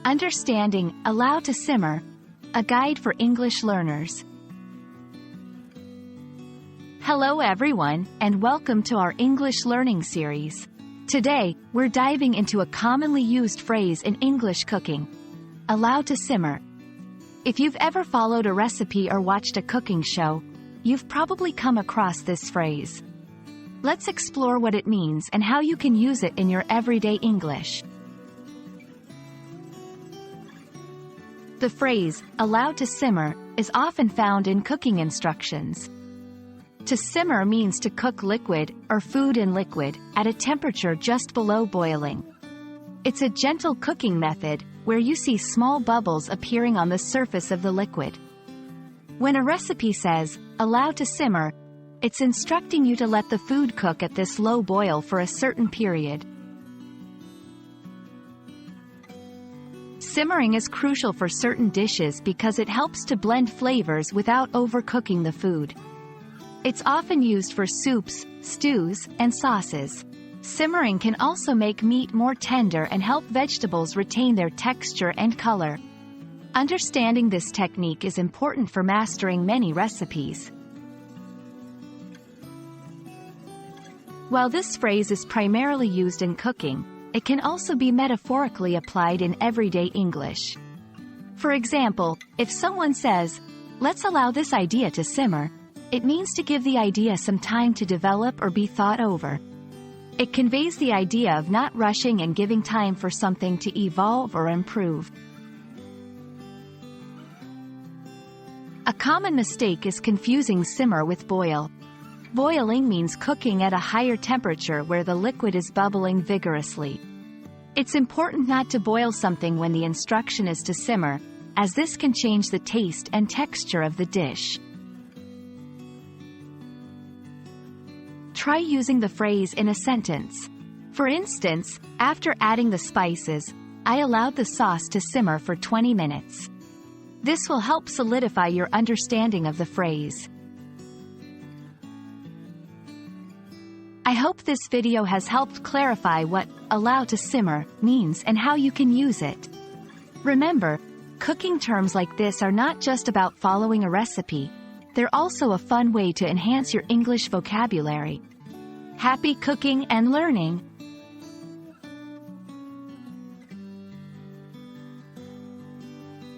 Understanding, allow to simmer, a guide for English learners. Hello everyone, and welcome to our English learning series. Today, we're diving into a commonly used phrase in English cooking. Allow to simmer. If you've ever followed a recipe or watched a cooking show, you've probably come across this phrase. Let's explore what it means and how you can use it in your everyday English. The phrase, allow to simmer, is often found in cooking instructions. To simmer means to cook liquid, or food in liquid, at a temperature just below boiling. It's a gentle cooking method, where you see small bubbles appearing on the surface of the liquid. When a recipe says, allow to simmer, it's instructing you to let the food cook at this low boil for a certain period. Simmering is crucial for certain dishes because it helps to blend flavors without overcooking the food. It's often used for soups, stews, and sauces. Simmering can also make meat more tender and help vegetables retain their texture and color. Understanding this technique is important for mastering many recipes. While this phrase is primarily used in cooking, it can also be metaphorically applied in everyday English. For example, if someone says, let's allow this idea to simmer, it means to give the idea some time to develop or be thought over. It conveys the idea of not rushing and giving time for something to evolve or improve. A common mistake is confusing simmer with boil. Boiling means cooking at a higher temperature where the liquid is bubbling vigorously. It's important not to boil something when the instruction is to simmer, as this can change the taste and texture of the dish. Try using the phrase in a sentence. For instance, after adding the spices, I allowed the sauce to simmer for 20 minutes. This will help solidify your understanding of the phrase. I hope this video has helped clarify what allow to simmer means and how you can use it. Remember, cooking terms like this are not just about following a recipe, they're also a fun way to enhance your English vocabulary. Happy cooking and learning!